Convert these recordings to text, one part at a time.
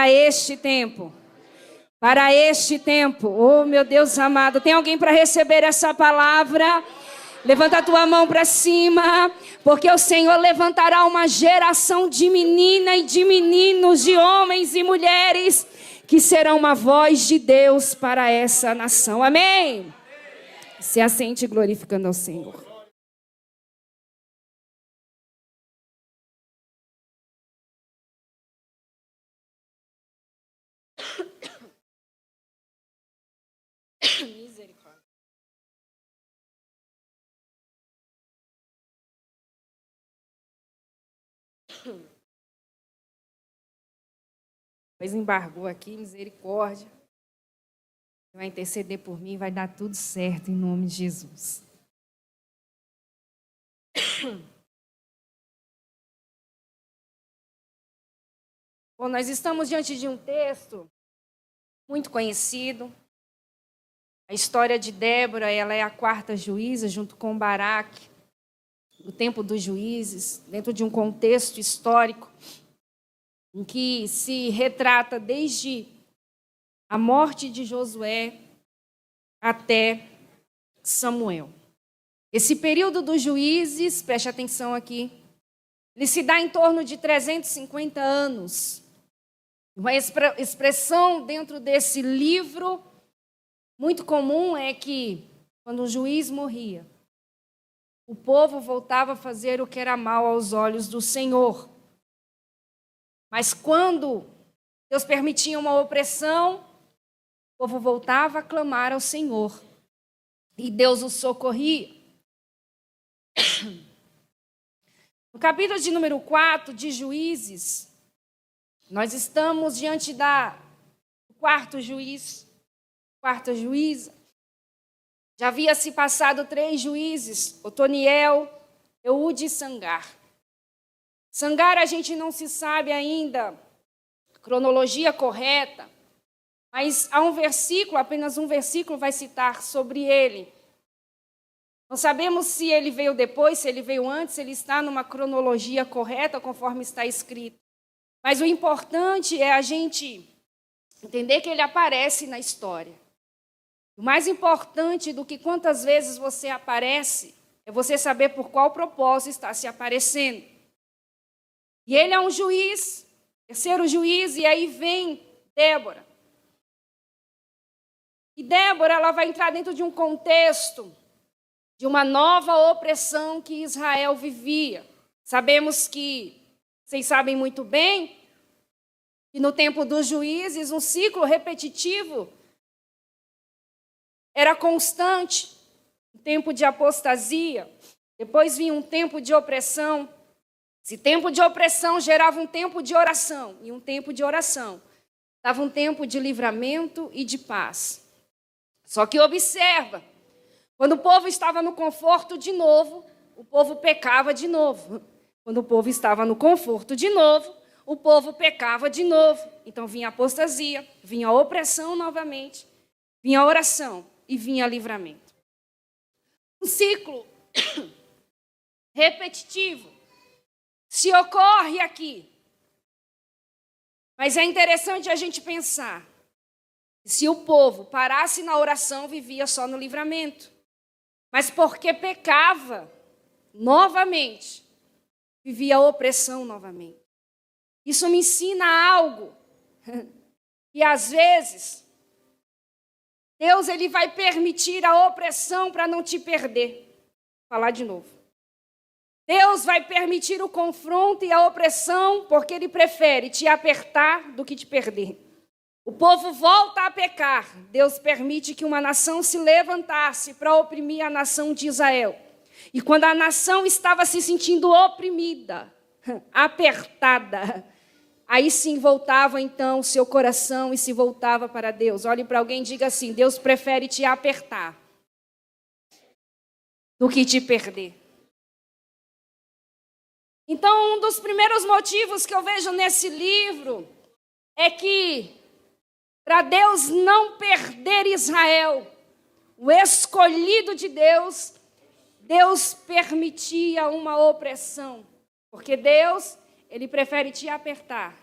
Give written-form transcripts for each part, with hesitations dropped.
para este tempo. Para este tempo. Oh, meu Deus amado. Tem alguém para receber essa palavra? Levanta a tua mão para cima, porque o Senhor levantará uma geração de menina e de meninos, de homens e mulheres, que serão uma voz de Deus para essa nação. Amém? Se assente glorificando ao Senhor. Misericórdia. Pois embargou aqui, misericórdia. Vai interceder por mim, vai dar tudo certo em nome de Jesus. Bom, nós estamos diante de um texto muito conhecido. A história de Débora, ela é a quarta juíza, junto com Baraque, no tempo dos juízes, dentro de um contexto histórico em que se retrata desde a morte de Josué até Samuel. Esse período dos juízes, preste atenção aqui, ele se dá em torno de 350 anos. Uma expressão dentro desse livro muito comum é que, quando um juiz morria, o povo voltava a fazer o que era mal aos olhos do Senhor. Mas quando Deus permitia uma opressão, o povo voltava a clamar ao Senhor. E Deus os socorria. No capítulo de número 4 de Juízes, nós estamos diante do quarto juiz, quarta juíza. Já havia se passado 3 juízes, Otoniel, Eude e Sangar. Sangar a gente não se sabe ainda a cronologia correta, mas há um versículo, apenas um versículo vai citar sobre ele. Não sabemos se ele veio depois, se ele veio antes, se ele está numa cronologia correta, conforme está escrito. Mas o importante é a gente entender que ele aparece na história. O mais importante do que quantas vezes você aparece é você saber por qual propósito está se aparecendo. E ele é um juiz, terceiro juiz, e aí vem Débora. E Débora, ela vai entrar dentro de um contexto de uma nova opressão que Israel vivia. Sabemos que, vocês sabem muito bem, que no tempo dos juízes, um ciclo repetitivo era constante. Um tempo de apostasia, depois vinha um tempo de opressão. Esse tempo de opressão gerava um tempo de oração, e um tempo de oração dava um tempo de livramento e de paz. Só que observa, quando o povo estava no conforto de novo, o povo pecava de novo. Quando o povo estava no conforto de novo, o povo pecava de novo. Então vinha a apostasia, vinha a opressão novamente, vinha a oração e vinha livramento. Um ciclo repetitivo se ocorre aqui. Mas é interessante a gente pensar, se o povo parasse na oração, vivia só no livramento. Mas porque pecava novamente, vivia a opressão novamente. Isso me ensina algo. E às vezes, Deus ele vai permitir a opressão para não te perder. Vou falar de novo. Deus vai permitir o confronto e a opressão porque Ele prefere te apertar do que te perder. O povo volta a pecar. Deus permite que uma nação se levantasse para oprimir a nação de Israel. E quando a nação estava se sentindo oprimida, apertada, aí sim voltava então o seu coração e se voltava para Deus. Olhe para alguém e diga assim: Deus prefere te apertar do que te perder. Então, um dos primeiros motivos que eu vejo nesse livro é que, para Deus não perder Israel, o escolhido de Deus, Deus permitia uma opressão. Porque Deus, Ele prefere te apertar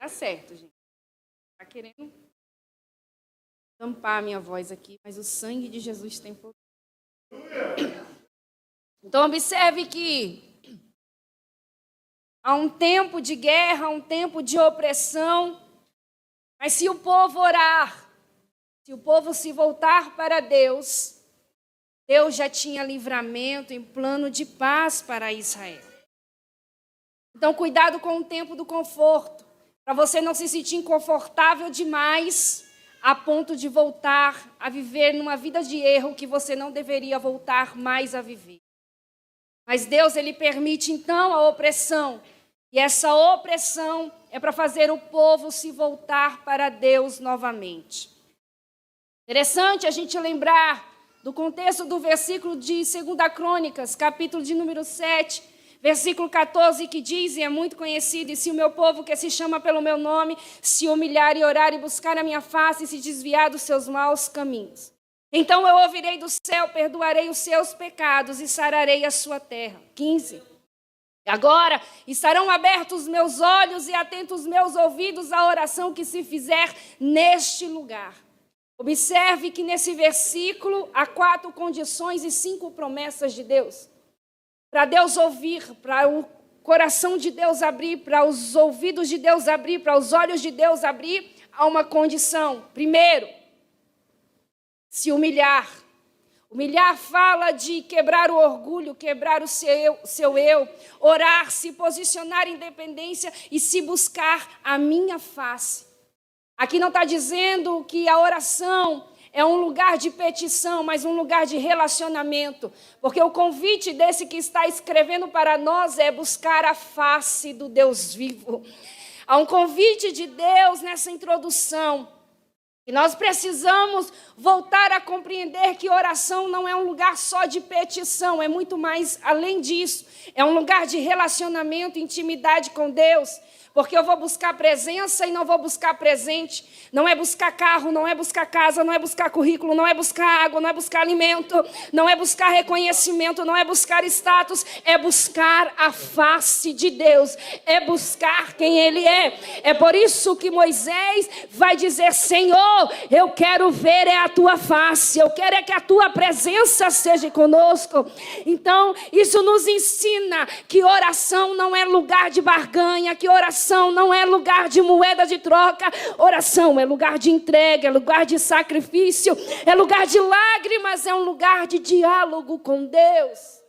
Tá certo, gente. Tá querendo tampar a minha voz aqui, mas o sangue de Jesus tem poder. Então, observe que há um tempo de guerra, um tempo de opressão, mas se o povo orar, se o povo se voltar para Deus, Deus já tinha livramento e plano de paz para Israel. Então, cuidado com o tempo do conforto, para você não se sentir inconfortável demais a ponto de voltar a viver numa vida de erro que você não deveria voltar mais a viver. Mas Deus, Ele permite então a opressão, e essa opressão é para fazer o povo se voltar para Deus novamente. Interessante a gente lembrar do contexto do versículo de 2 Crônicas, capítulo de número 7, versículo 14, que diz, e é muito conhecido: e se o meu povo, que se chama pelo meu nome, se humilhar e orar e buscar a minha face e se desviar dos seus maus caminhos, então eu ouvirei do céu, perdoarei os seus pecados e sararei a sua terra. 15. Agora estarão abertos meus olhos e atentos meus ouvidos à oração que se fizer neste lugar. Observe que nesse versículo há 4 condições e 5 promessas de Deus. Para Deus ouvir, para o coração de Deus abrir, para os ouvidos de Deus abrir, para os olhos de Deus abrir, há uma condição. Primeiro, se humilhar. Humilhar fala de quebrar o orgulho, quebrar o seu eu, orar, se posicionar em dependência e se buscar a minha face. Aqui não está dizendo que a oração é um lugar de petição, mas um lugar de relacionamento. Porque o convite desse que está escrevendo para nós é buscar a face do Deus vivo. Há um convite de Deus nessa introdução. E nós precisamos voltar a compreender que oração não é um lugar só de petição, é muito mais além disso. É um lugar de relacionamento, intimidade com Deus. Porque eu vou buscar presença e não vou buscar presente. Não é buscar carro, não é buscar casa, não é buscar currículo, não é buscar água, não é buscar alimento, não é buscar reconhecimento, não é buscar status. É buscar a face de Deus, é buscar quem Ele é. É por isso que Moisés vai dizer: Senhor, eu quero ver a tua face, eu quero que a tua presença seja conosco. Então, isso nos ensina que oração não é lugar de barganha, que oração não é lugar de moeda de troca. Oração é lugar de entrega, é lugar de sacrifício, é lugar de lágrimas, é um lugar de diálogo com Deus.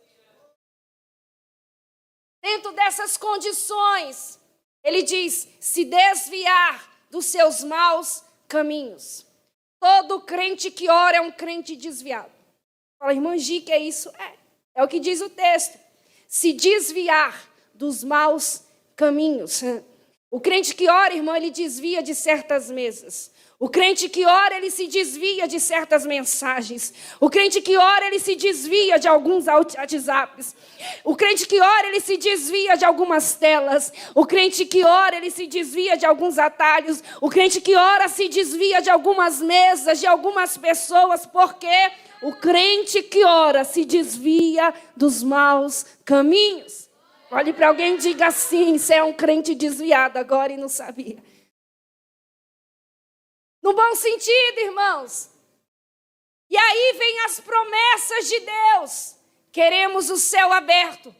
Dentro dessas condições, ele diz: se desviar dos seus maus caminhos. Todo crente que ora é um crente desviado. Fala, irmã Gi, que é isso? É o que diz o texto. Se desviar dos maus caminhos. O crente que ora, irmão, ele desvia de certas mesas. O crente que ora, ele se desvia de certas mensagens. O crente que ora, ele se desvia de alguns WhatsApps. O crente que ora, ele se desvia de algumas telas. O crente que ora, ele se desvia de alguns atalhos. O crente que ora se desvia de algumas mesas, de algumas pessoas. Porque o crente que ora se desvia dos maus caminhos. Olhe para alguém e diga assim: você é um crente desviado agora e não sabia. No bom sentido, irmãos. E aí vem as promessas de Deus. Queremos o céu aberto.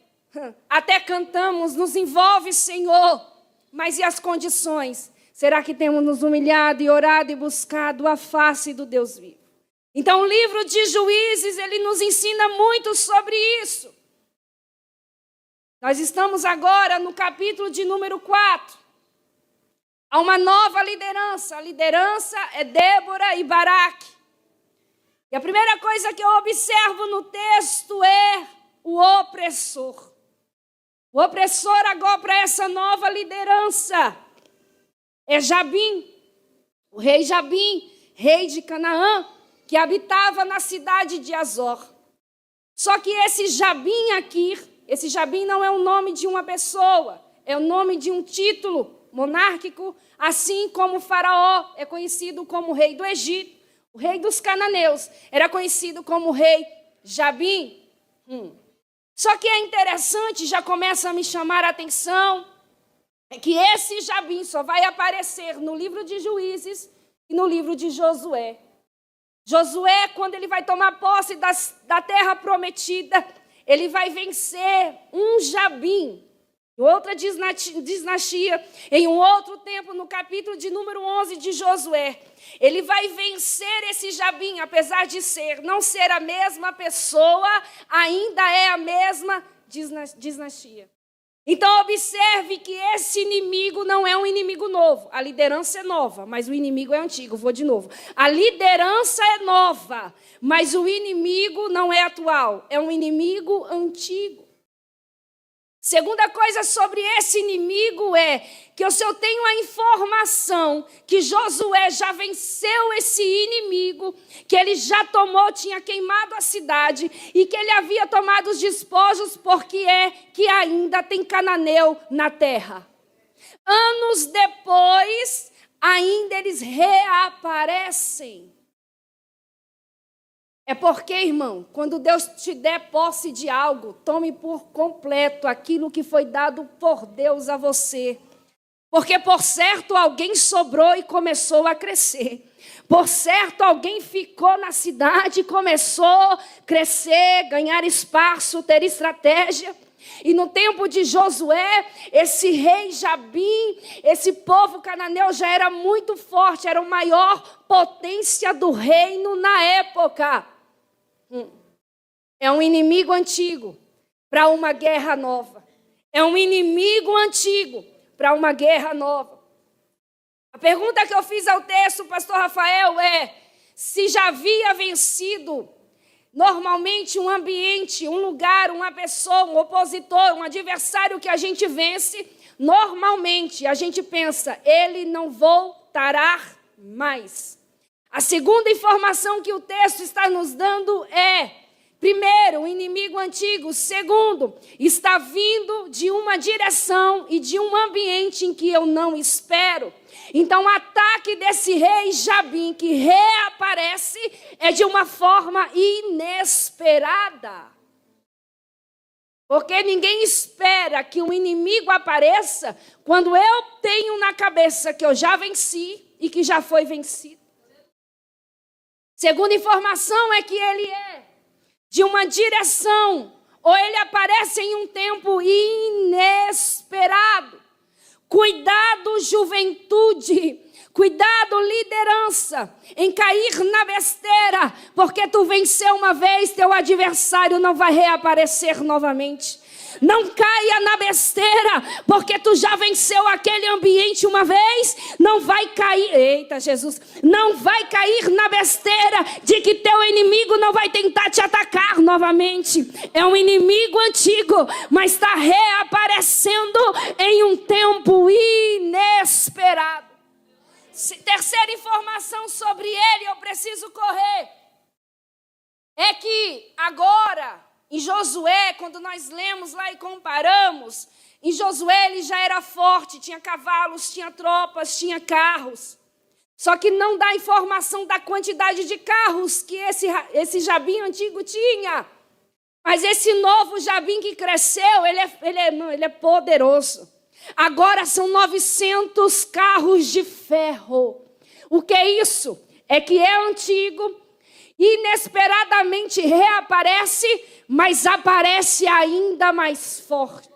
Até cantamos, nos envolve, Senhor. Mas e as condições? Será que temos nos humilhado e orado e buscado a face do Deus vivo? Então o livro de Juízes, ele nos ensina muito sobre isso. Nós estamos agora no capítulo de número 4. Há uma nova liderança. A liderança é Débora e Baraque. E a primeira coisa que eu observo no texto é o opressor. O opressor agora para essa nova liderança é Jabim. O rei Jabim, rei de Canaã, que habitava na cidade de Azor. Só que esse Jabim aqui, esse Jabim não é o nome de uma pessoa, é o nome de um título monárquico, assim como o faraó é conhecido como rei do Egito, o rei dos cananeus era conhecido como rei Jabim. Só que é interessante, já começa a me chamar a atenção, é que esse Jabim só vai aparecer no livro de Juízes e no livro de Josué. Josué, quando ele vai tomar posse da terra prometida, ele vai vencer um Jabim, outra dinastia, em um outro tempo, no capítulo de número 11 de Josué. Ele vai vencer esse Jabim, apesar de não ser a mesma pessoa, ainda é a mesma dinastia. Então, observe que esse inimigo não é um inimigo novo. A liderança é nova, mas o inimigo é antigo. Vou de novo. A liderança é nova, mas o inimigo não é atual. É um inimigo antigo. Segunda coisa sobre esse inimigo é que se eu tenho a informação que Josué já venceu esse inimigo, que ele já tinha queimado a cidade e que ele havia tomado os despojos, porque é que ainda tem cananeu na terra. Anos depois, ainda eles reaparecem. É porque, irmão, quando Deus te der posse de algo, tome por completo aquilo que foi dado por Deus a você. Porque, por certo, alguém sobrou e começou a crescer. Por certo, alguém ficou na cidade e começou a crescer, ganhar espaço, ter estratégia. E no tempo de Josué, esse rei Jabim, esse povo cananeu já era muito forte, era a maior potência do reino na época. É um inimigo antigo para uma guerra nova. É um inimigo antigo para uma guerra nova. A pergunta que eu fiz ao texto, pastor Rafael, é se já havia vencido normalmente um ambiente, um lugar, uma pessoa, um opositor, um adversário que a gente vence. Normalmente a gente pensa, ele não voltará mais. A segunda informação que o texto está nos dando é, primeiro, o inimigo antigo. Segundo, está vindo de uma direção e de um ambiente em que eu não espero. Então, o ataque desse rei Jabim, que reaparece, é de uma forma inesperada. Porque ninguém espera que um inimigo apareça quando eu tenho na cabeça que eu já venci e que já foi vencido. Segunda informação é que ele é de uma direção, ou ele aparece em um tempo inesperado. Cuidado, juventude, cuidado, liderança, em cair na besteira, porque tu venceu uma vez, teu adversário não vai reaparecer novamente. Não caia na besteira, porque tu já venceu aquele ambiente uma vez, não vai cair, eita Jesus, não vai cair na besteira de que teu inimigo não vai tentar te atacar novamente. É um inimigo antigo, mas está reaparecendo em um tempo inesperado. Terceira informação sobre ele, eu preciso correr, é que agora, em Josué, quando nós lemos lá e comparamos, em Josué ele já era forte, tinha cavalos, tinha tropas, tinha carros. Só que não dá informação da quantidade de carros que esse Jabim antigo tinha. Mas esse novo Jabim que cresceu, ele é poderoso. Agora são 900 carros de ferro. O que é isso? É que é antigo, inesperadamente reaparece, mas aparece ainda mais forte.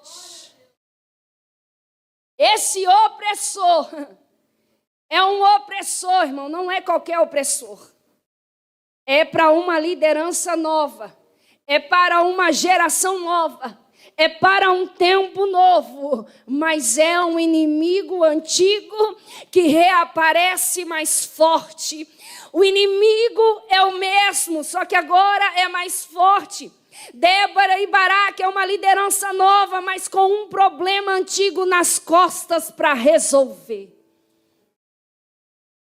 Esse opressor é um opressor, irmão, não é qualquer opressor. É para uma liderança nova, é para uma geração nova, é para um tempo novo, mas é um inimigo antigo que reaparece mais forte. O inimigo é o mesmo, só que agora é mais forte. Débora e Baraque é uma liderança nova, mas com um problema antigo nas costas para resolver.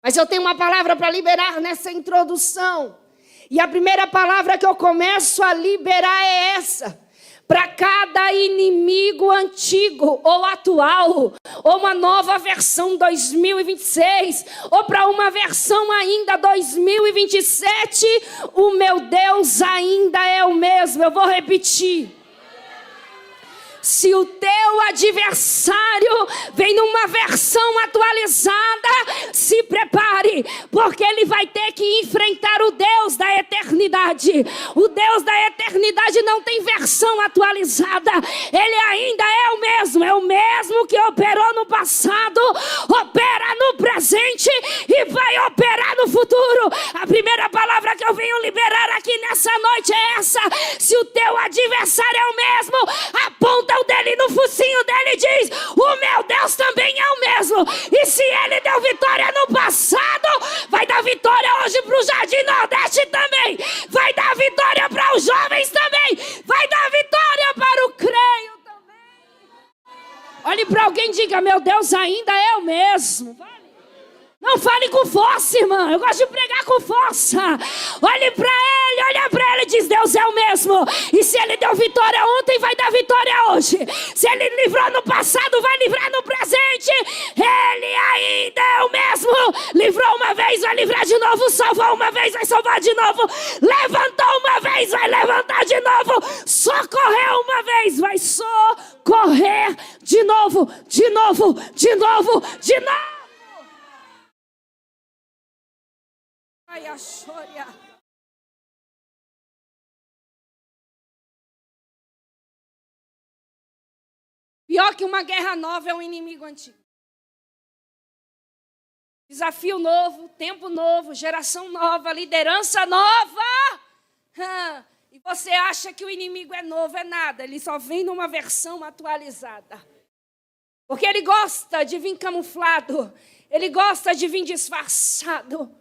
Mas eu tenho uma palavra para liberar nessa introdução. E a primeira palavra que eu começo a liberar é essa. Para cada inimigo antigo ou atual, ou uma nova versão 2026, ou para uma versão ainda 2027, o meu Deus ainda é o mesmo. Eu vou repetir. Se o teu adversário vem numa versão atualizada, se prepare, porque ele vai ter que enfrentar o Deus da eternidade. O Deus da eternidade não tem versão atualizada. Ele ainda é o mesmo que operou no passado, opera no presente e vai operar no futuro. A primeira palavra que eu venho liberar aqui nessa noite é essa: se o teu adversário é o mesmo, aponta o dele no focinho dele e diz: o meu Deus também é o mesmo. E se ele deu vitória no passado, vai dar vitória hoje para o Jardim Nordeste também. Vai dar vitória para os jovens também. Vai dar vitória para o creio também. Olhe para alguém e diga: meu Deus ainda é o mesmo. Não fale com força, irmã. Eu gosto de pregar com força. Olha para ele e diz: Deus é o mesmo. E se ele deu vitória ontem, vai dar vitória hoje. Se ele livrou no passado, vai livrar no presente. Ele ainda é o mesmo. Livrou uma vez, vai livrar de novo. Salvou uma vez, vai salvar de novo. Levantou uma vez, vai levantar de novo. Socorreu uma vez, vai socorrer de novo, de novo, de novo, de novo. Ai, a choria. Pior que uma guerra nova é um inimigo antigo. Desafio novo, tempo novo, geração nova, liderança nova. E você acha que o inimigo é novo, é nada. Ele só vem numa versão atualizada. Porque ele gosta de vir camuflado. Ele gosta de vir disfarçado.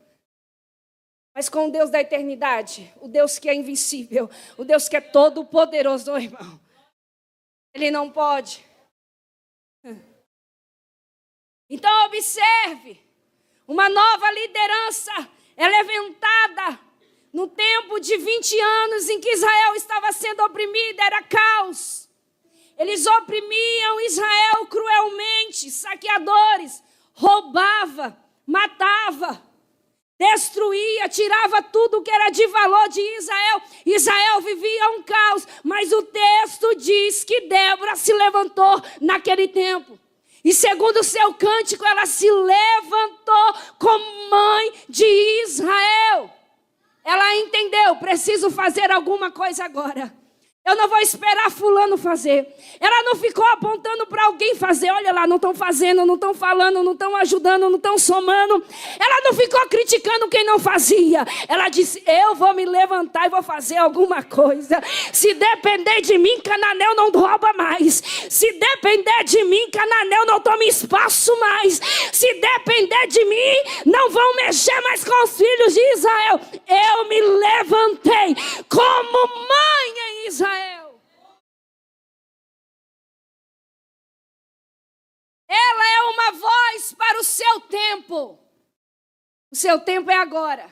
Mas com o Deus da eternidade, o Deus que é invencível, o Deus que é todo poderoso, irmão, ele não pode. Então observe, uma nova liderança é levantada no tempo de 20 anos em que Israel estava sendo oprimida, era caos. Eles oprimiam Israel cruelmente, saqueadores, roubava, matava, destruía, tirava tudo que era de valor de Israel. Israel vivia um caos, mas o texto diz que Débora se levantou naquele tempo. E segundo o seu cântico, ela se levantou como mãe de Israel. Ela entendeu: preciso fazer alguma coisa agora. Eu não vou esperar fulano fazer. Ela não ficou apontando para alguém fazer. Olha lá, não estão fazendo, não estão falando, não estão ajudando, não estão somando. Ela não ficou criticando quem não fazia. Ela disse: eu vou me levantar e vou fazer alguma coisa. Se depender de mim, Cananeu não rouba mais. Se depender de mim, Cananeu não toma espaço mais. Se depender de mim, não vão mexer mais com os filhos de Israel. Eu me levantei como mãe em Israel. Ela é uma voz para o seu tempo. O seu tempo é agora.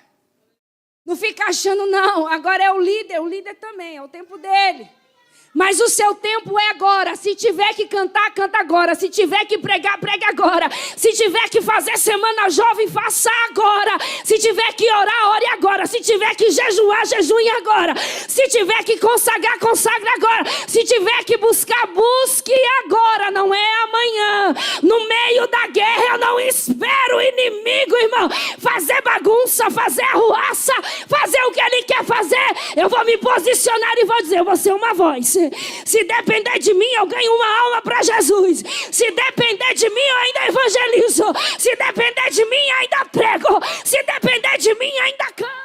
Não fica achando, não, agora é o líder também, é o tempo dele. Mas o seu tempo é agora. Se tiver que cantar, canta agora. Se tiver que pregar, prega agora. Se tiver que fazer semana jovem, faça agora. Se tiver que orar, ore agora. Se tiver que jejuar, jejue agora. Se tiver que consagrar, consagre agora. Se tiver que buscar, busque agora. Não é amanhã. No meio da guerra, eu não espero o inimigo, irmão, fazer bagunça, fazer arruaça, fazer o que ele quer fazer. Eu vou me posicionar e vou dizer: eu vou ser uma voz. Se depender de mim, eu ganho uma alma para Jesus. Se depender de mim, eu ainda evangelizo. Se depender de mim, ainda prego. Se depender de mim, ainda canto.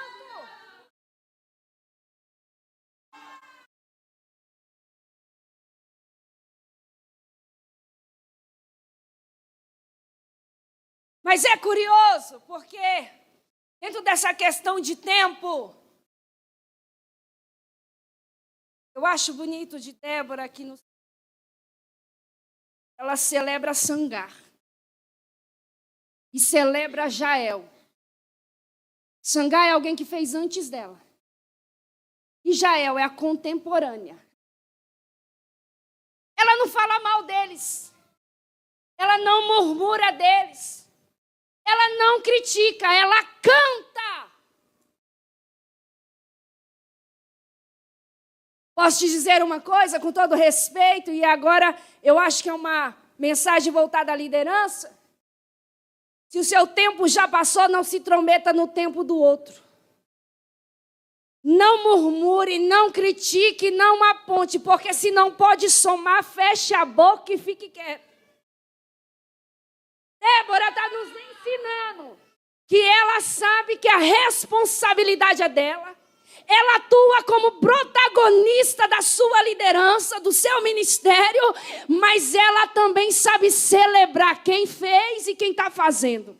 Mas é curioso, porque dentro dessa questão de tempo, eu acho bonito de Débora aqui no... Ela celebra Sangar. E celebra Jael. Sangar é alguém que fez antes dela. E Jael é a contemporânea. Ela não fala mal deles. Ela não murmura deles. Ela não critica, ela canta. Posso te dizer uma coisa com todo respeito, e agora eu acho que é uma mensagem voltada à liderança. Se o seu tempo já passou, não se intrometa no tempo do outro. Não murmure, não critique, não aponte, porque se não pode somar, feche a boca e fique quieto. Débora está nos ensinando que ela sabe que a responsabilidade é dela. Ela atua como protagonista da sua liderança, do seu ministério, mas ela também sabe celebrar quem fez e quem está fazendo.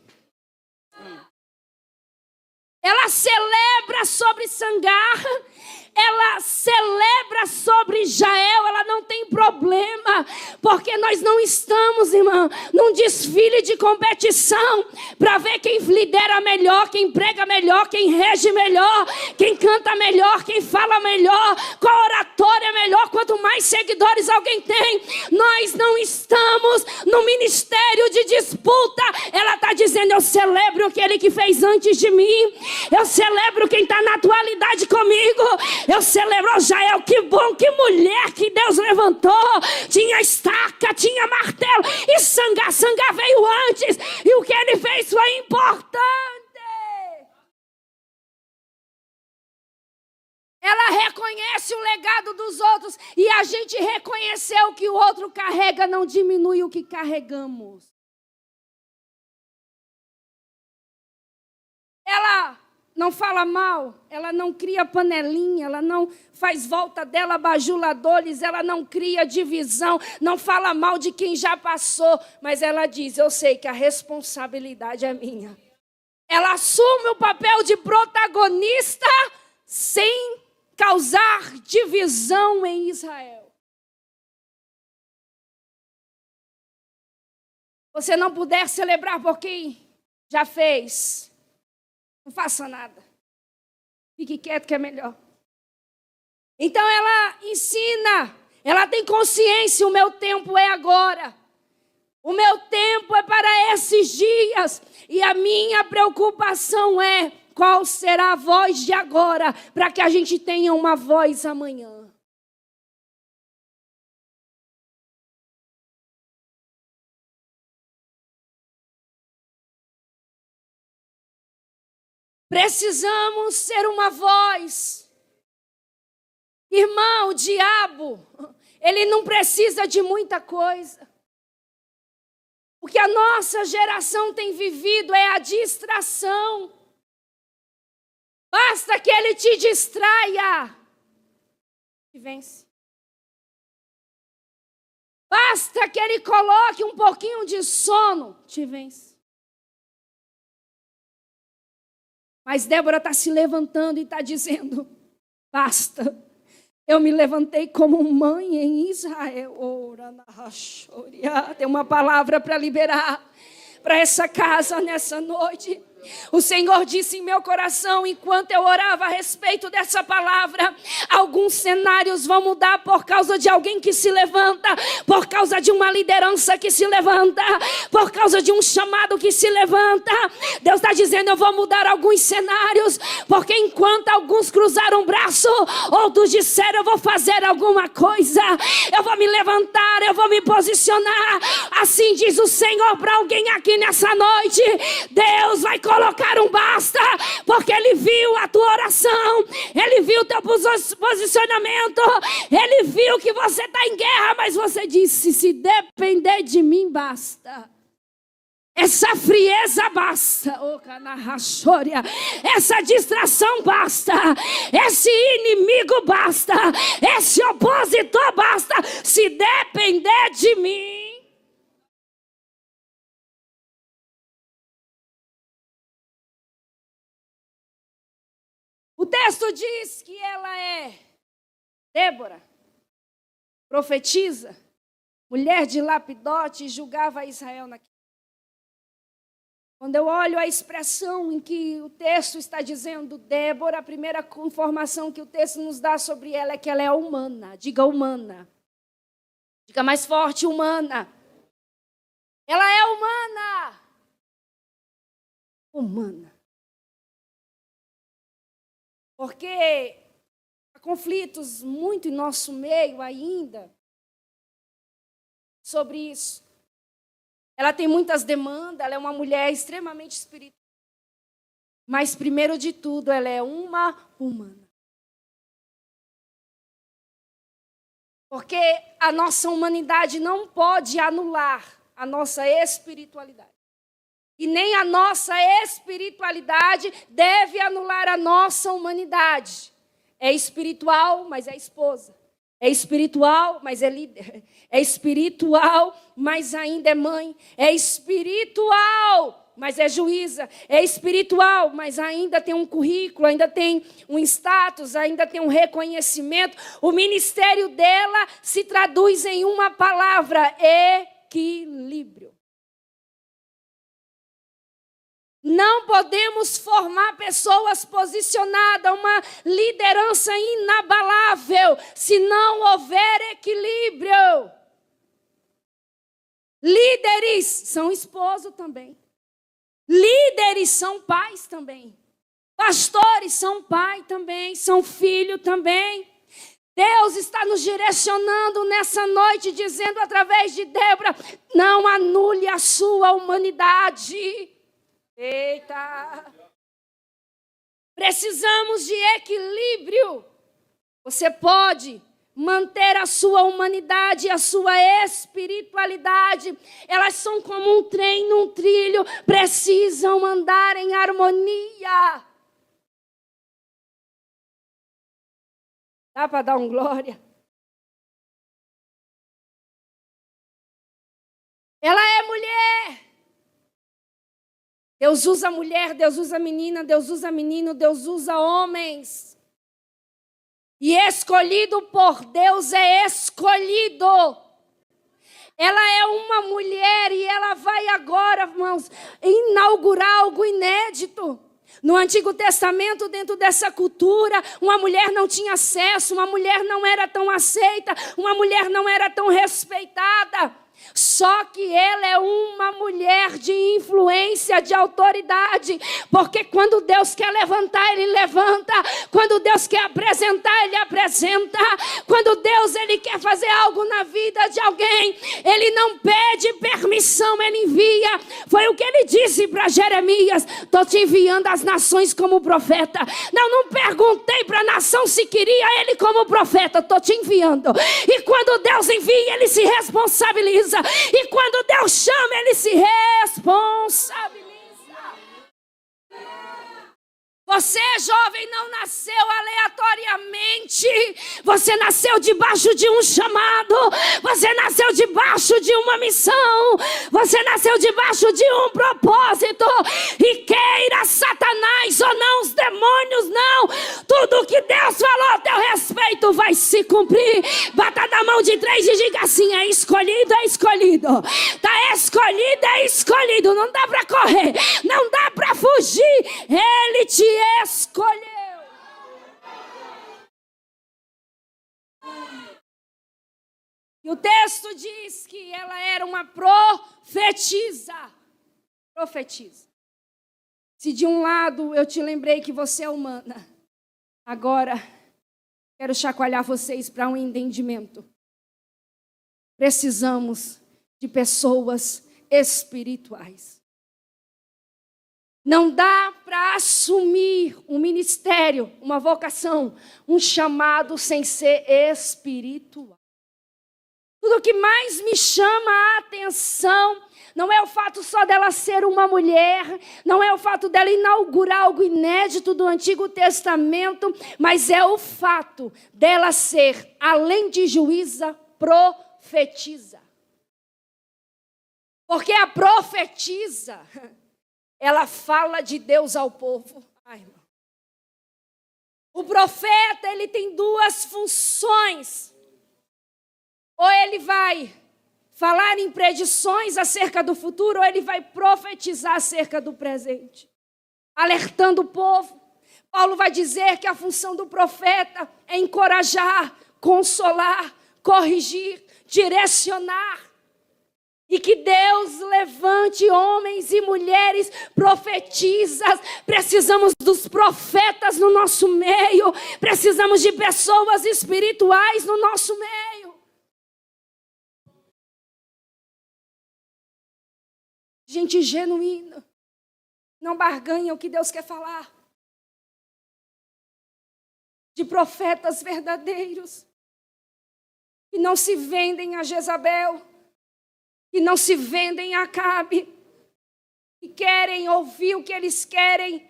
Ela celebra sobre Sangar, ela celebra sobre Jael, ela não tem problema, porque nós não estamos, irmã, num desfile de competição para ver quem lidera melhor, quem prega melhor, quem rege melhor, quem canta melhor, quem fala melhor, qual oratória é melhor, quanto mais seguidores alguém tem. Nós não estamos no ministério de disputa. Ela está dizendo: eu celebro aquele que fez antes de mim, eu celebro quem está na atualidade comigo. Eu celebro Jael, que bom, que mulher que Deus levantou. Tinha estaca, tinha martelo. E Sangar veio antes. E o que ele fez foi importante. Ela reconhece o legado dos outros. E a gente reconhecer o que o outro carrega não diminui o que carregamos. Ela não fala mal, ela não cria panelinha, ela não faz volta dela bajuladores, ela não cria divisão, não fala mal de quem já passou, mas ela diz: eu sei que a responsabilidade é minha. Ela assume o papel de protagonista sem causar divisão em Israel. Você não puder celebrar por quem já fez, não faça nada. Fique quieto que é melhor. Então ela ensina, ela tem consciência: o meu tempo é agora. O meu tempo é para esses dias. E a minha preocupação é: qual será a voz de agora, para que a gente tenha uma voz amanhã. Precisamos ser uma voz. Irmão, o diabo, ele não precisa de muita coisa. O que a nossa geração tem vivido é a distração. Basta que ele te distraia e vence. Basta que ele coloque um pouquinho de sono, te vence. Mas Débora está se levantando e está dizendo: basta. Eu me levantei como mãe em Israel. Tem uma palavra para liberar para essa casa nessa noite. O Senhor disse em meu coração, enquanto eu orava a respeito dessa palavra: alguns cenários vão mudar por causa de alguém que se levanta, por causa de uma liderança que se levanta, por causa de um chamado que se levanta. Deus está dizendo: eu vou mudar alguns cenários, porque enquanto alguns cruzaram o braço, outros disseram: eu vou fazer alguma coisa, eu vou me levantar, eu vou me posicionar. Assim diz o Senhor para alguém aqui nessa noite: Deus vai colocar um basta, porque Ele viu a tua oração, Ele viu o teu posicionamento, Ele viu que você está em guerra, mas você disse: se depender de mim, basta. Essa frieza basta, essa distração basta, esse inimigo basta, esse opositor basta, se depender de mim. O texto diz que ela é Débora, profetiza, mulher de Lapidote, e julgava Israel naquele. Quando eu olho a expressão em que o texto está dizendo Débora, a primeira informação que o texto nos dá sobre ela é que ela é humana. Diga humana. Diga mais forte, humana. Ela é humana. Humana. Porque Há conflitos muito em nosso meio ainda sobre isso. Ela tem muitas demandas, ela é uma mulher extremamente espiritual. Mas, primeiro de tudo, ela é uma humana. Porque a nossa humanidade não pode anular a nossa espiritualidade. E nem a nossa espiritualidade deve anular a nossa humanidade. É espiritual, mas é esposa. É espiritual, mas é líder. É espiritual, mas ainda é mãe. É espiritual, mas é juíza. É espiritual, mas ainda tem um currículo, ainda tem um status, ainda tem um reconhecimento. O ministério dela se traduz em uma palavra: equilíbrio. Não podemos formar pessoas posicionadas, uma liderança inabalável, se não houver equilíbrio. Líderes são esposos também. Líderes são pais também. Pastores são pai também, são filho também. Deus está nos direcionando nessa noite, dizendo através de Débora: não anule a sua humanidade. Eita! Precisamos de equilíbrio. Você pode manter a sua humanidade e a sua espiritualidade. Elas são como um trem num trilho, precisam andar em harmonia. Dá para dar um glória? Ela é mulher. Deus usa mulher, Deus usa menina, Deus usa menino, Deus usa homens. E escolhido por Deus é escolhido. Ela é uma mulher e ela vai agora, irmãos, inaugurar algo inédito. No Antigo Testamento, dentro dessa cultura, uma mulher não tinha acesso, uma mulher não era tão aceita, uma mulher não era tão respeitada. Só que ela é uma mulher de influência, de autoridade, porque quando Deus quer levantar, Ele levanta. Quando Deus quer apresentar, Ele apresenta. Quando Deus Ele quer fazer algo na vida de alguém, Ele não pede permissão, Ele envia. Foi o que Ele disse para Jeremias: estou te enviando às nações como profeta. Não perguntei para a nação se queria Ele como profeta, estou te enviando. E quando Deus envia, Ele se responsabiliza. E quando Deus chama, Ele se responsabiliza. Você, jovem, não nasceu aleatoriamente. Você nasceu debaixo de um chamado. Você nasceu debaixo de uma missão. Você nasceu debaixo de um propósito. E queira Satanás ou não, os demônios não, tudo que Deus falou a teu respeito vai se cumprir. Bata na mão de 3 e diga assim: é escolhido, é escolhido. Está escolhido, é escolhido. Não dá para correr, não dá para fugir. Ele te escolheu. E o texto diz que ela era uma profetisa. Profetiza. Se de um lado eu te lembrei que você é humana, agora quero chacoalhar vocês para um entendimento. Precisamos de pessoas espirituais. Não dá para assumir um ministério, uma vocação, um chamado sem ser espiritual. Tudo que mais me chama a atenção não é o fato só dela ser uma mulher, não é o fato dela inaugurar algo inédito do Antigo Testamento, mas é o fato dela ser, além de juíza, profetiza. Porque a profetisa, ela fala de Deus ao povo. Ai, irmão. O profeta, ele tem 2 funções. Ou ele vai falar em predições acerca do futuro, ou ele vai profetizar acerca do presente, alertando o povo. Paulo vai dizer que a função do profeta é encorajar, consolar, corrigir, direcionar. E que Deus levante homens e mulheres profetisas. Precisamos dos profetas no nosso meio. Precisamos de pessoas espirituais no nosso meio. Gente genuína. Não barganha o que Deus quer falar. De profetas verdadeiros. Que não se vendem a Jezabel. Que não se vendem a Acabe, que querem ouvir o que eles querem,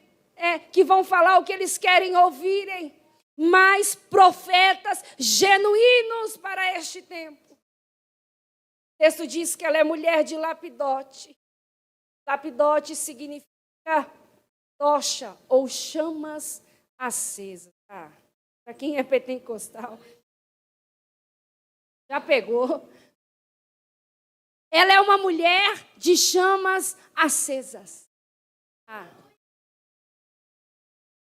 que vão falar o que eles querem ouvirem, mas profetas genuínos para este tempo. O texto diz que ela é mulher de Lapidote. Lapidote significa tocha ou chamas acesas. Para quem é pentecostal, já pegou. Ela é uma mulher de chamas acesas.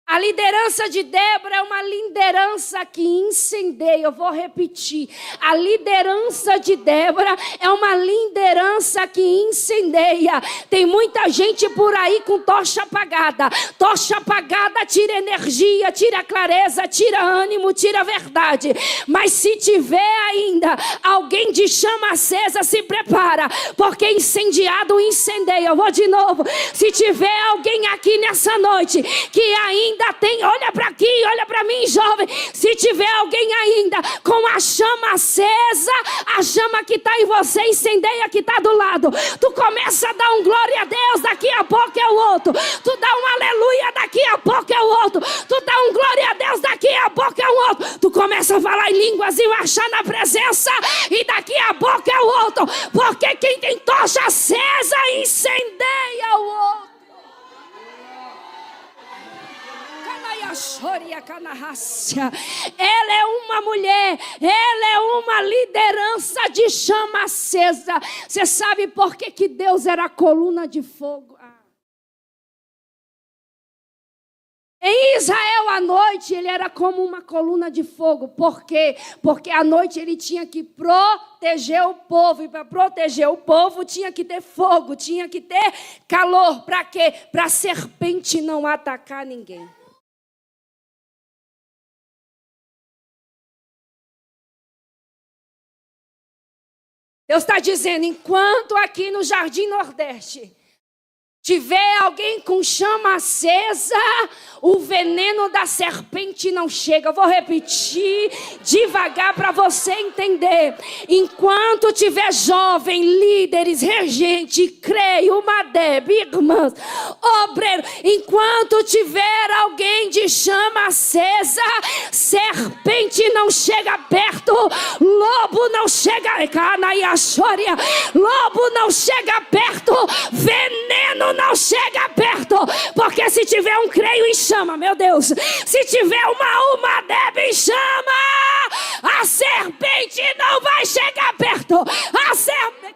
A liderança de Débora é uma liderança que incendeia. Eu vou repetir. A liderança de Débora é uma liderança que incendeia. Tem muita gente por aí com tocha apagada. Tocha apagada tira energia, tira clareza, tira ânimo, tira verdade. Mas se tiver ainda alguém de chama acesa, se prepara. Porque incendiado incendeia. Eu vou de novo. Se tiver alguém aqui nessa noite que ainda tem, olha para aqui, olha para mim, jovem. Se tiver alguém ainda com a chama acesa, a chama que está em você incendeia que está do lado. Tu começa a dar um glória a Deus, daqui a pouco é o outro. Tu dá um aleluia, daqui a pouco é o outro. Tu dá um glória a Deus, daqui a pouco é o outro. Tu começa a falar em línguas e marchar na presença, e daqui a pouco é o outro. Porque quem tem tocha acesa incendeia o outro. Ela é uma mulher, ela é uma liderança de chama acesa. Você sabe por que Deus era a coluna de fogo? Em Israel à noite ele era como uma coluna de fogo. Por quê? Porque à noite ele tinha que proteger o povo. E para proteger o povo tinha que ter fogo, tinha que ter calor. Para quê? Para a serpente não atacar ninguém. Deus está dizendo, enquanto aqui no Jardim Nordeste tiver alguém com chama acesa, o veneno da serpente não chega. Eu vou repetir devagar para você entender. Enquanto tiver jovem, líderes, regente, creio, Madeb, irmãs, obreiro, enquanto tiver alguém de chama acesa, serpente não chega perto, lobo não chega, lobo não chega perto, veneno não chega perto, porque se tiver um creio em chama, meu Deus, se tiver uma Deb em chama, a serpente não vai chegar perto. A serpente,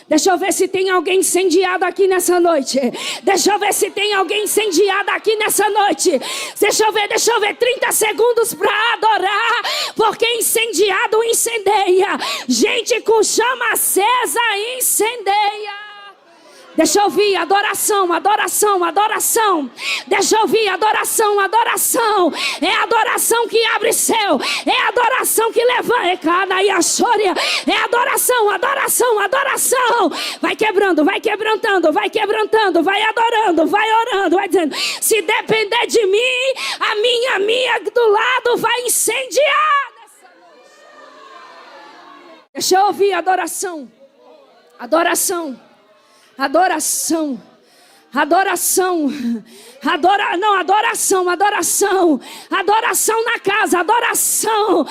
deixa eu ver se tem alguém incendiado aqui nessa noite. Deixa eu ver se tem alguém incendiado aqui nessa noite. Deixa eu ver 30 segundos para adorar, porque incendiado incendeia. Gente com chama acesa incendeia. Deixa eu ouvir, adoração, adoração, adoração. Deixa eu ouvir, adoração, adoração. É a adoração que abre céu. É a adoração que levanta. É adoração, adoração, adoração. Vai quebrando, vai quebrantando, vai quebrantando, vai adorando, vai orando, vai dizendo, se depender de mim, a minha amiga do lado vai incendiar. Deixa eu ouvir, adoração, adoração. Adoração, adoração, adoração na casa, adoração,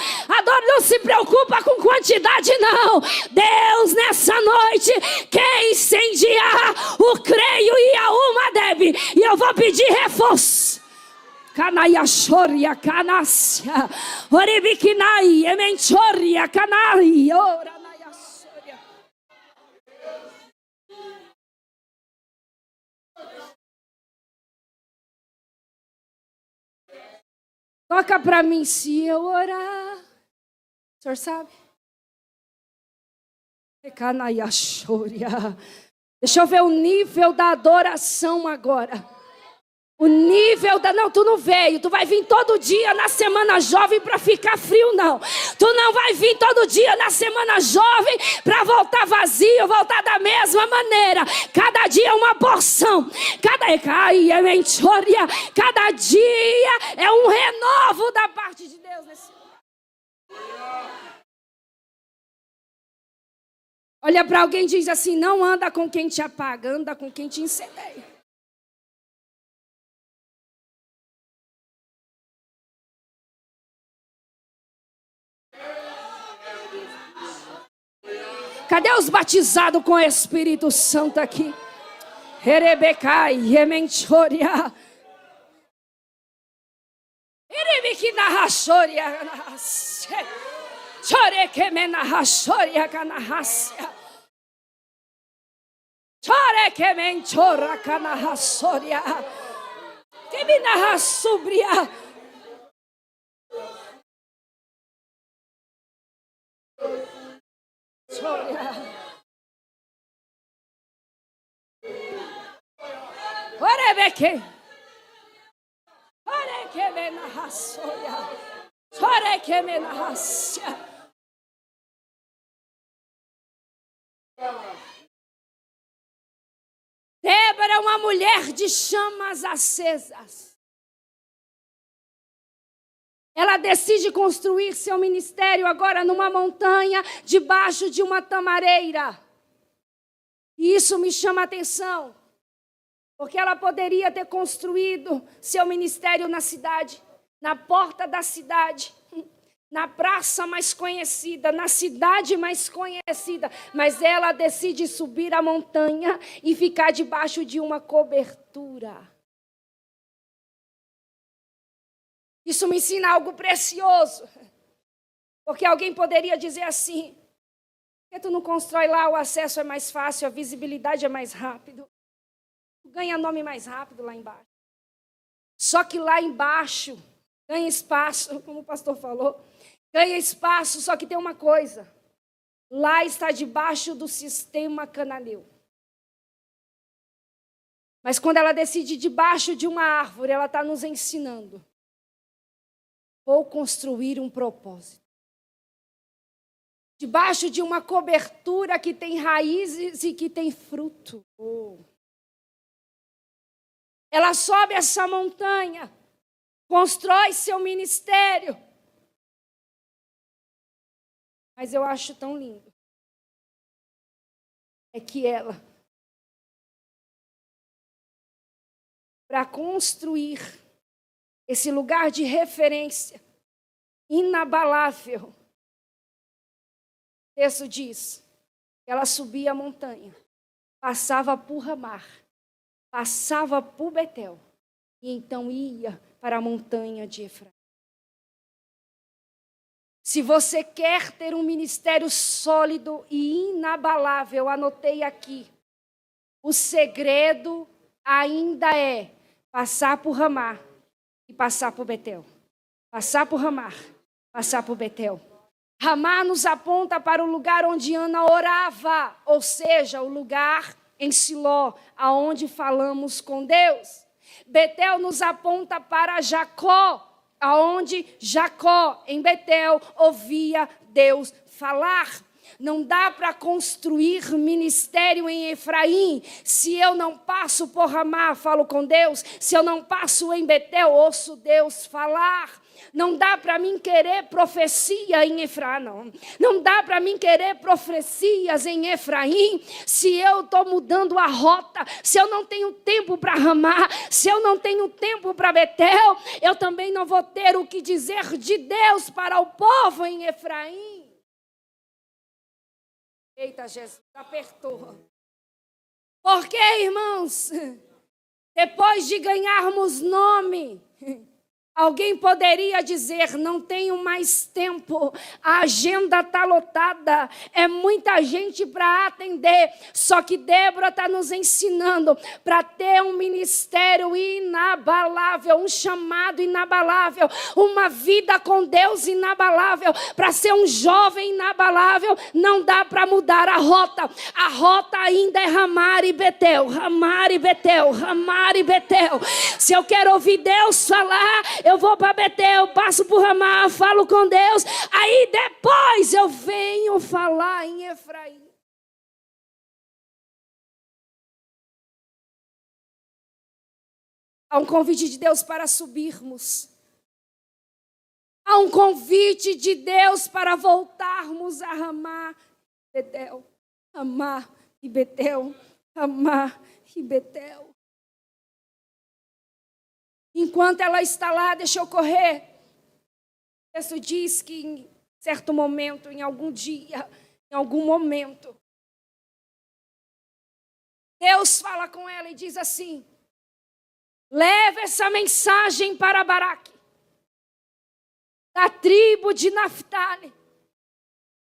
não se preocupa com quantidade não. Deus nessa noite quer incendiar o creio e a Madeb, e eu vou pedir reforço. Canaiachoria, canácia, oribiquinai, emenchoria, canai, ora. Toca para mim, se eu orar. O senhor sabe? Deixa eu ver o nível da adoração agora. O nível da... Não, tu não veio. Tu vai vir todo dia na semana jovem para ficar frio, não. Tu não vai vir todo dia na semana jovem para voltar vazio, voltar da mesma maneira. Cada dia é uma porção. Cada dia é um renovo da parte de Deus nesse lugar. Olha para alguém e diz assim: não anda com quem te apaga, anda com quem te incendeia. Cadê os batizados com o Espírito Santo aqui? Erebecai, Yemenchoria. Erebequinahashoria. Chorekemenahashoria canahassia. Chorekemenchora canahassoria. Keminahasubria. Orebeke. Orekemenahassoria. Chorekemenahassia. Débora é uma mulher de chamas acesas. Ela decide construir seu ministério agora numa montanha, debaixo de uma tamareira. E isso me chama a atenção, porque ela poderia ter construído seu ministério na cidade, na porta da cidade, na praça mais conhecida, na cidade mais conhecida, mas ela decide subir a montanha e ficar debaixo de uma cobertura. Isso me ensina algo precioso, porque alguém poderia dizer assim: por que tu não constrói lá, o acesso é mais fácil, a visibilidade é mais rápido, tu ganha nome mais rápido lá embaixo. Só que lá embaixo ganha espaço, como o pastor falou, ganha espaço, só que tem uma coisa: lá está debaixo do sistema cananeu. Mas quando ela decide debaixo de uma árvore, ela está nos ensinando: vou construir um propósito. Debaixo de uma cobertura que tem raízes e que tem fruto. Ela sobe essa montanha, constrói seu ministério. Mas eu acho tão lindo é que ela, para construir esse lugar de referência inabalável, o texto diz que ela subia a montanha, passava por Ramá, passava por Betel e então ia para a montanha de Efraim. Se você quer ter um ministério sólido e inabalável, anotei aqui, o segredo ainda é passar por Ramá e passar por Betel. Passar por Ramá, passar por Betel. Ramá nos aponta para o lugar onde Ana orava, ou seja, o lugar em Siló, aonde falamos com Deus. Betel nos aponta para Jacó, aonde Jacó, em Betel, ouvia Deus falar. Não dá para construir ministério em Efraim se eu não passo por Ramá, falo com Deus. Se eu não passo em Betel, ouço Deus falar. Não dá para mim querer profecia em Efraim, não. Não dá para mim querer profecias em Efraim se eu estou mudando a rota, se eu não tenho tempo para Ramá, se eu não tenho tempo para Betel, eu também não vou ter o que dizer de Deus para o povo em Efraim. Eita, Jesus, apertou. Porque, irmãos, depois de ganharmos nome, Alguém poderia dizer, não tenho mais tempo, a agenda está lotada, é muita gente para atender. Só que Débora está nos ensinando para ter um ministério inabalável, um chamado inabalável, uma vida com Deus inabalável. Para ser um jovem inabalável, não dá para mudar a rota. A rota ainda é Ramá e Betel, Ramá e Betel, Ramá e Betel. Se eu quero ouvir Deus falar, eu vou para Betel, passo por Ramá, falo com Deus, aí depois eu venho falar em Efraim. Há um convite de Deus para subirmos. Há um convite de Deus para voltarmos a Ramá, Betel, Ramá e Betel, Ramá e Betel. Enquanto ela está lá, deixa eu correr. O texto diz que em certo momento, em algum dia, em algum momento, Deus fala com ela e diz assim: leva essa mensagem para Baraque, da tribo de Naftali.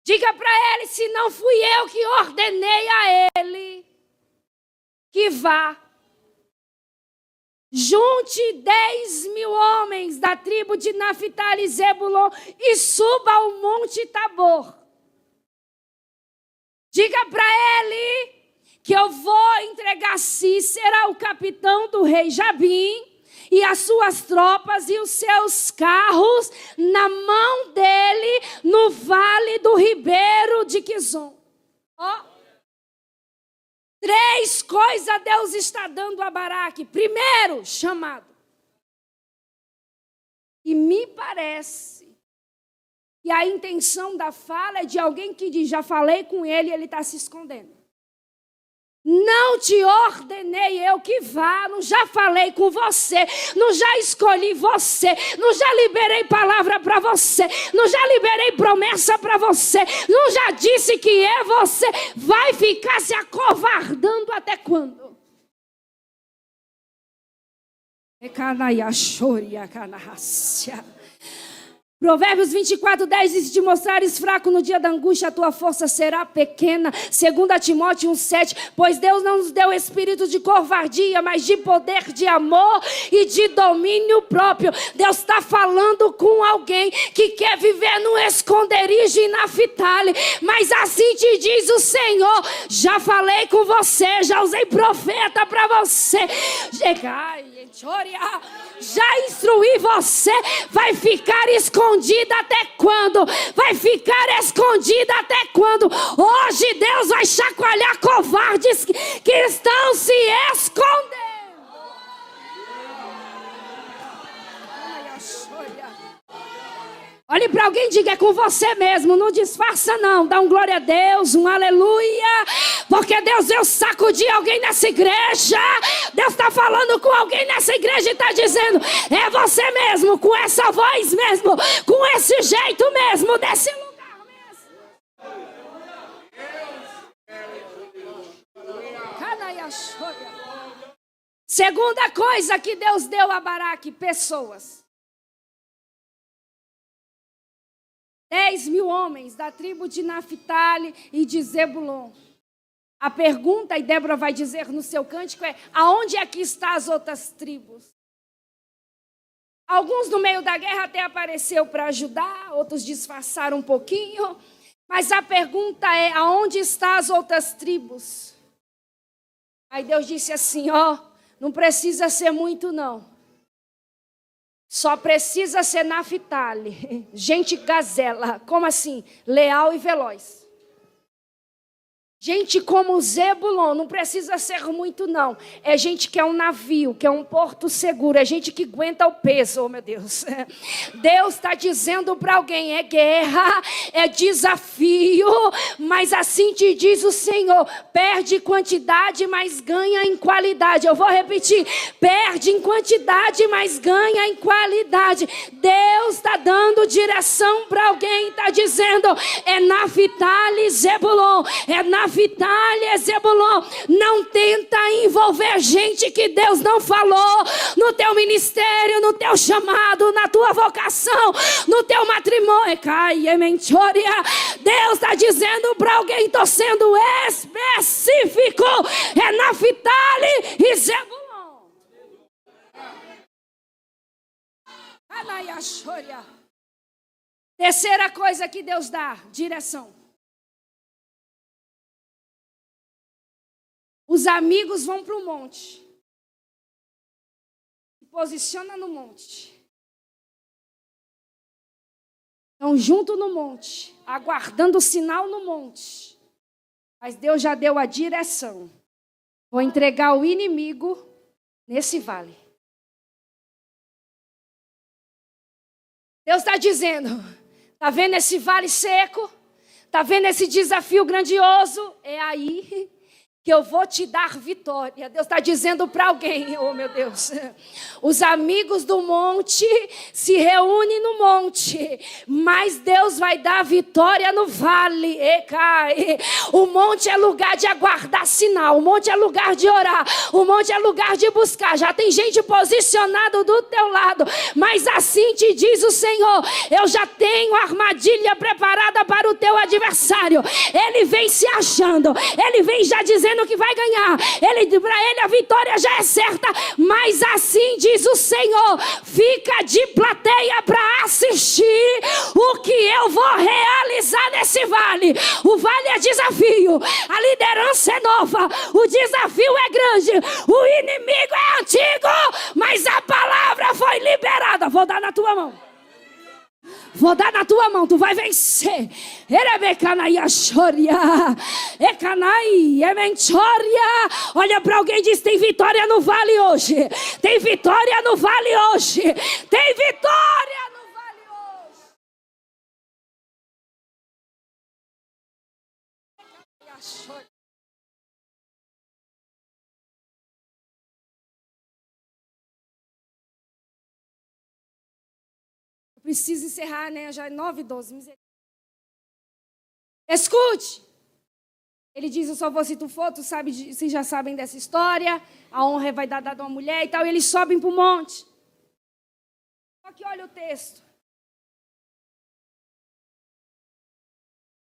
Diga para ele, se não fui eu que ordenei a ele, que vá. Junte 10.000 homens da tribo de Naftali e Zebulon e suba ao monte Tabor. Diga para ele que eu vou entregar Cícera, o capitão do rei Jabim, e as suas tropas e os seus carros na mão dele no vale do ribeiro de Quizon. Ó. 3 coisas Deus está dando a Baraque. Primeiro, chamado. E me parece que a intenção da fala é de alguém que diz, já falei com ele e ele está se escondendo. Não te ordenei eu que vá, não já falei com você, não já escolhi você, não já liberei palavra para você, não já liberei promessa para você, não já disse que é você, vai ficar se acovardando até quando? Provérbios 24:10 diz, se te mostrares fraco no dia da angústia, a tua força será pequena. 2 Timóteo 1:7, pois Deus não nos deu espírito de covardia, mas de poder, de amor e de domínio próprio. Deus está falando com alguém que quer viver no esconderijo em Naftali, mas assim te diz o Senhor, já falei com você, já usei profeta para você, já instruí você, vai ficar escondida até quando? Vai ficar escondida até quando? Hoje Deus vai chacoalhar covardes que estão se escondendo. Olhe para alguém e diga, é com você mesmo, não disfarça não, dá um glória a Deus, um aleluia, porque Deus veio sacudir alguém nessa igreja, Deus está falando com alguém nessa igreja e está dizendo, é você mesmo, com essa voz mesmo, com esse jeito mesmo, desse lugar mesmo. Segunda coisa que Deus deu a Baraque, pessoas. 10.000 homens da tribo de Naftali e de Zebulon. A pergunta, e Débora vai dizer no seu cântico, é: aonde é que estão as outras tribos? Alguns no meio da guerra até apareceu para ajudar, outros disfarçaram um pouquinho. Mas a pergunta é: aonde estão as outras tribos? Aí Deus disse assim, ó, não precisa ser muito não. Só precisa ser Naftali, gente gazela, como assim? Leal e veloz. Gente como Zebulon, não precisa ser muito não. É gente que é um navio, que é um porto seguro. É gente que aguenta o peso, oh meu Deus. Deus está dizendo para alguém, é guerra, é desafio. Mas assim te diz o Senhor, perde quantidade, mas ganha em qualidade. Eu vou repetir, perde em quantidade, mas ganha em qualidade. Deus está dando direção para alguém, está dizendo, é Naftali, Zebulon, é Naftali, Naftali e Zebulon. Não tenta envolver gente que Deus não falou no teu ministério, no teu chamado, na tua vocação, no teu matrimônio. Deus está dizendo para alguém, estou sendo específico. É Naftali e Zebulon. Terceira coisa que Deus dá, direção. Os amigos vão para o monte. Se posiciona no monte. Estão junto no monte, aguardando o sinal no monte. Mas Deus já deu a direção. Vou entregar o inimigo nesse vale. Deus está dizendo, está vendo esse vale seco? Está vendo esse desafio grandioso? É aí que eu vou te dar vitória. Deus está dizendo para alguém, oh meu Deus, os amigos do monte se reúnem no monte, mas Deus vai dar vitória no vale. O monte é lugar de aguardar sinal, o monte é lugar de orar, o monte é lugar de buscar. Já tem gente posicionada do teu lado, mas assim te diz o Senhor, eu já tenho armadilha preparada para o teu adversário. Ele vem se achando, ele vem já dizendo que vai ganhar. Para ele a vitória já é certa, mas assim diz o Senhor, fica de plateia para assistir o que eu vou realizar nesse vale. O vale é desafio, a liderança é nova, o desafio é grande, o inimigo é antigo, mas a palavra foi liberada. Vou dar na tua mão. Vou dar na tua mão, tu vai vencer. Olha para alguém e diz, tem vitória no vale hoje. Tem vitória no vale hoje. Tem vitória no vale hoje. Preciso encerrar, né? Já é 9h12. Escute. Ele diz, eu só vou se tu for, vocês já sabem dessa história. A honra vai dar dada a uma mulher e tal. E eles sobem para o monte. Só que olha o texto.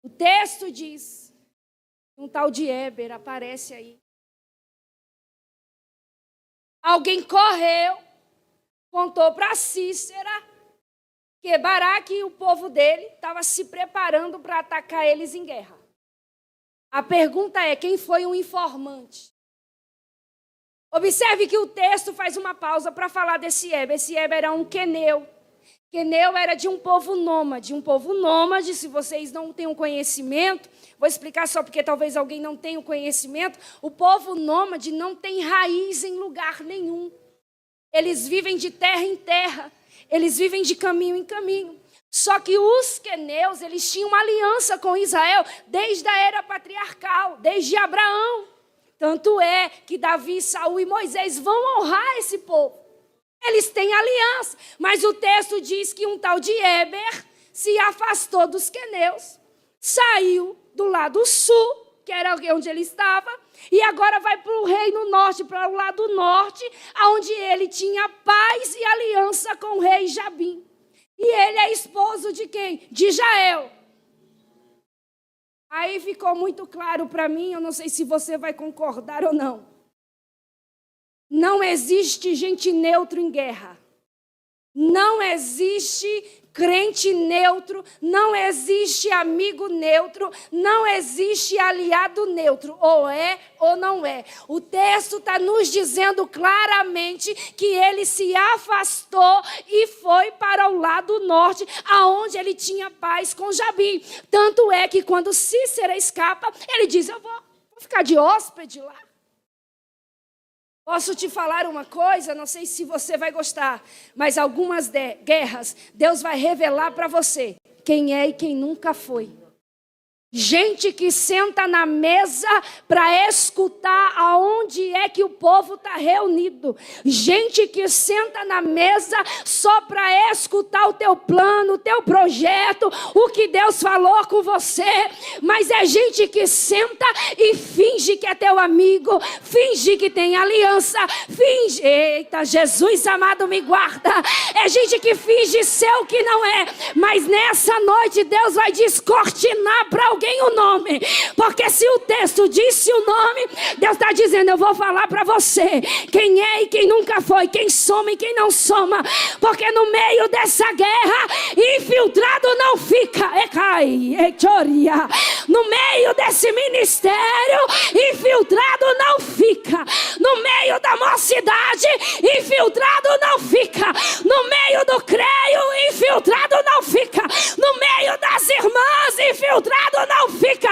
O texto diz, um tal de Éber aparece aí. Alguém correu, contou para Cícera que Baraque e o povo dele estava se preparando para atacar eles em guerra. A pergunta é, quem foi o informante? Observe que o texto faz uma pausa para falar desse Éber. Esse Éber era um queneu. Queneu era de um povo nômade. Um povo nômade, se vocês não têm um conhecimento, vou explicar só porque talvez alguém não tenha o conhecimento, o povo nômade não tem raiz em lugar nenhum. Eles vivem de terra em terra. Eles vivem de caminho em caminho. Só que os queneus, eles tinham uma aliança com Israel desde a era patriarcal, desde Abraão. Tanto é que Davi, Saul e Moisés vão honrar esse povo. Eles têm aliança. Mas o texto diz que um tal de Éber se afastou dos queneus, saiu do lado sul, que era onde ele estava, e agora vai para o reino norte, para o lado norte, onde ele tinha paz e aliança com o rei Jabim. E ele é esposo de quem? De Jael. Aí ficou muito claro para mim, eu não sei se você vai concordar ou não. Não existe gente neutro em guerra. Não existe crente neutro, não existe amigo neutro, não existe aliado neutro, ou é ou não é. O texto está nos dizendo claramente que ele se afastou e foi para o lado norte, aonde ele tinha paz com Jabim. Tanto é que quando Cícera escapa, ele diz, eu vou ficar de hóspede lá. Posso te falar uma coisa, não sei se você vai gostar, mas algumas guerras, Deus vai revelar para você quem é e quem nunca foi. Gente que senta na mesa para escutar aonde é é que o povo está reunido. Gente que senta na mesa só para escutar o teu plano, o teu projeto, o que Deus falou com você. Mas é gente que senta e finge que é teu amigo, finge que tem aliança, finge... Eita, Jesus amado, me guarda. É gente que finge ser o que não é. Mas nessa noite Deus vai descortinar para alguém o nome. Porque se o texto disse o nome, Deus está dizendo, eu vou falar para você quem é e quem nunca foi, quem soma e quem não soma. Porque no meio dessa guerra, infiltrado não fica. No meio desse ministério, infiltrado não fica. No meio da mocidade, infiltrado não fica. No meio do creio, infiltrado não fica. No meio das irmãs, infiltrado não fica.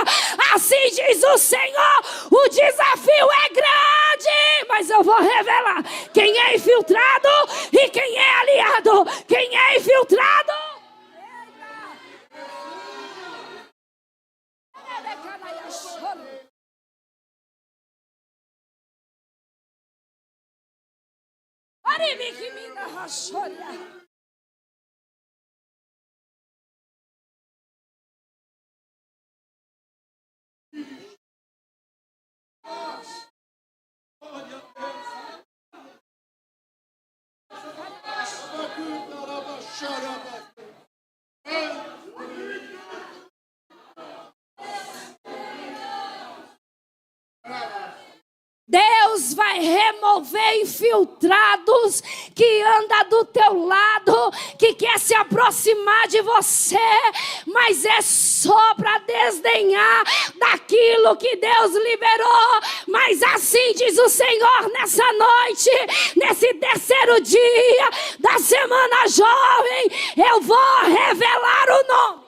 Assim diz o Senhor, o desafio é grande, mas eu vou revelar quem é infiltrado e quem é aliado. Quem é infiltrado... Deus vai remover infiltrados que anda do teu lado, que quer se aproximar de você, mas é só para desdenhar daquilo que Deus liberou. Mas assim diz o Senhor nessa noite, nesse terceiro dia da semana jovem, eu vou revelar o nome.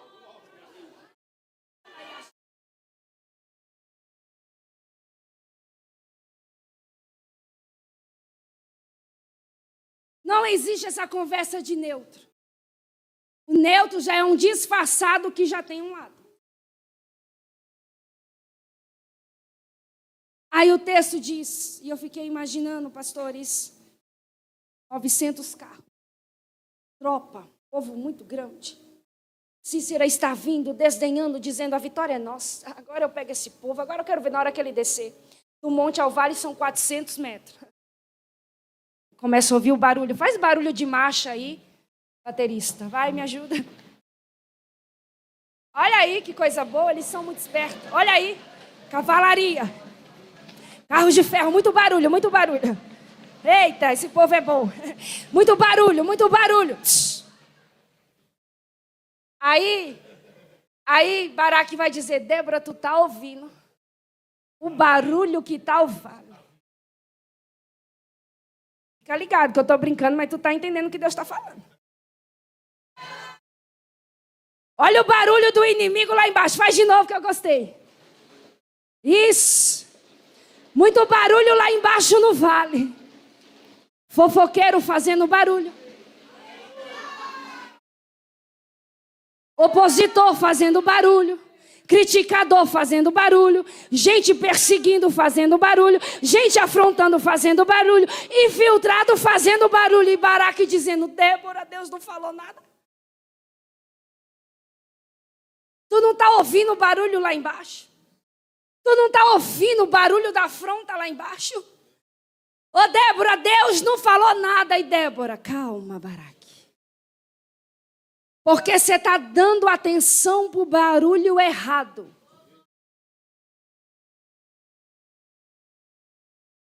Não existe essa conversa de neutro. O neutro já é um disfarçado que já tem um lado. Aí o texto diz, e eu fiquei imaginando, pastores, 900 carros, tropa, povo muito grande. Cícera está vindo, desdenhando, dizendo, a vitória é nossa. Agora eu pego esse povo, agora eu quero ver na hora que ele descer. Do monte ao vale são 400 metros. Começa a ouvir o barulho. Faz barulho de marcha aí, baterista. Vai, me ajuda. Olha aí que coisa boa, eles são muito espertos. Olha aí, cavalaria. Carros de ferro, muito barulho, muito barulho. Eita, esse povo é bom. Muito barulho, muito barulho. Aí Baraque vai dizer, Débora, tu tá ouvindo o barulho que tá o vale. Fica ligado que eu estou brincando, mas tu está entendendo o que Deus está falando. Olha o barulho do inimigo lá embaixo. Faz de novo que eu gostei. Isso. Muito barulho lá embaixo no vale. Fofoqueiro fazendo barulho. Opositor fazendo barulho. Criticador fazendo barulho, gente perseguindo fazendo barulho, gente afrontando fazendo barulho, infiltrado fazendo barulho, e Baraque dizendo, Débora, Deus não falou nada. Tu não está ouvindo o barulho lá embaixo? Tu não está ouvindo o barulho da afronta lá embaixo? Ô Débora, Deus não falou nada. E Débora, calma, Baraque. Porque você está dando atenção para o barulho errado.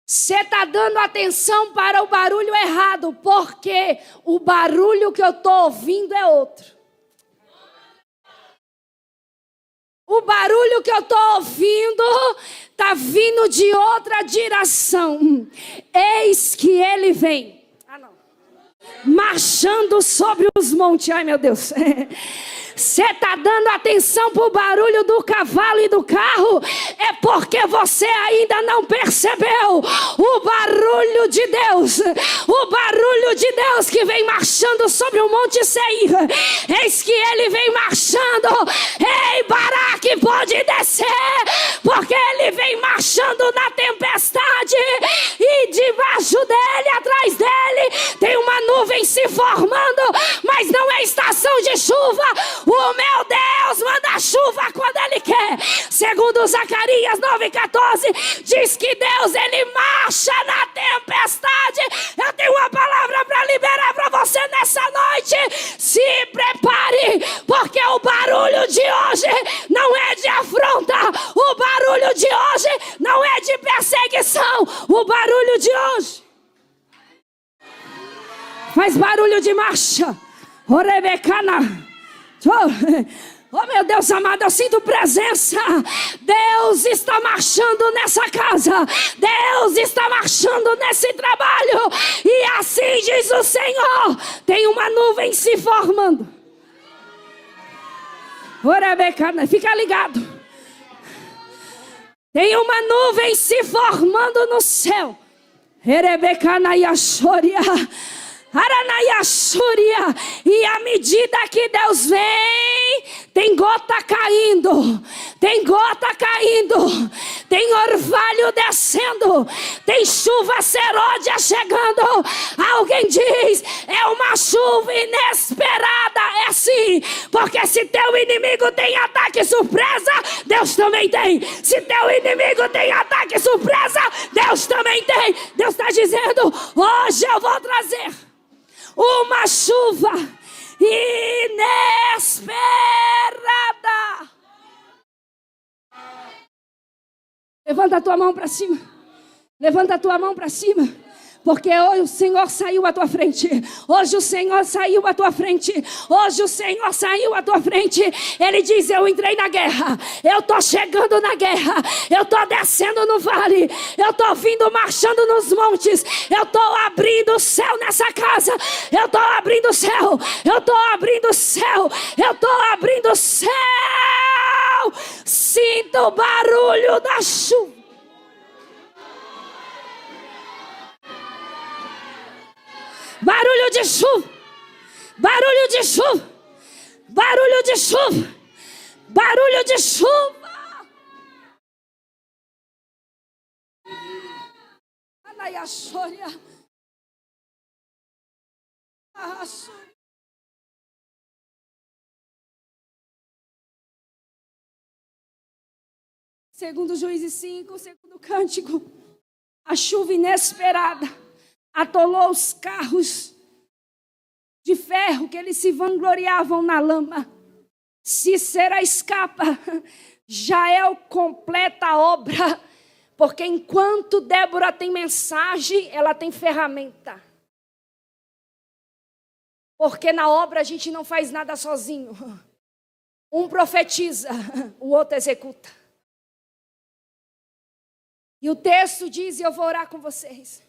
Você está dando atenção para o barulho errado. Porque o barulho que eu estou ouvindo é outro. O barulho que eu estou ouvindo está vindo de outra direção. Eis que ele vem. Marchando sobre os montes. Ai, meu Deus. Você está dando atenção para o barulho do cavalo e do carro, é porque você ainda não percebeu o barulho de Deus. O barulho de Deus que vem marchando sobre o monte Seir. Eis que ele vem marchando. Ei, Baraque, pode descer, porque ele vem marchando na tempestade. formando, mas não é estação de chuva. O meu Deus manda chuva quando Ele quer. Segundo Zacarias 9,14, diz que Deus, Ele marcha na tempestade. Eu tenho uma palavra para liberar para você nessa noite. Se prepare, porque o barulho de hoje não é de afronta. O barulho de hoje não é de perseguição. O barulho de hoje faz barulho de marcha. Orebecana. Oh meu Deus amado, eu sinto presença. Deus está marchando nessa casa. Deus está marchando nesse trabalho. E assim diz o Senhor: tem uma nuvem se formando. Orebecana, fica ligado. Tem uma nuvem se formando no céu. Erebecana e Ashoria. Aranaiaxúria. E à medida que Deus vem, tem gota caindo, tem gota caindo, tem orvalho descendo, tem chuva serôdia chegando. Alguém diz: é uma chuva inesperada. É sim, porque se teu inimigo tem ataque surpresa, Deus também tem. Se teu inimigo tem ataque surpresa, Deus também tem. Deus está dizendo: hoje eu vou trazer uma chuva inesperada. Levanta a tua mão para cima. Levanta a tua mão para cima. Porque hoje o Senhor saiu à tua frente. Hoje o Senhor saiu à tua frente. Hoje o Senhor saiu à tua frente. Ele diz: eu entrei na guerra. Eu estou chegando na guerra. Eu estou descendo no vale. Eu estou vindo marchando nos montes. Eu estou abrindo o céu nessa casa. Eu estou abrindo o céu. Eu estou abrindo o céu. Eu estou abrindo o céu. Sinta o barulho da chuva. Barulho de chuva, barulho de chuva, barulho de chuva, barulho de chuva. Anaiaxória. Segundo Juízes 5, segundo cântico, a chuva inesperada atolou os carros de ferro que eles se vangloriavam na lama. Cícera escapa. Jael completa a obra. Porque enquanto Débora tem mensagem, ela tem ferramenta. Porque na obra a gente não faz nada sozinho. Um profetiza, o outro executa. E o texto diz, e eu vou orar com vocês.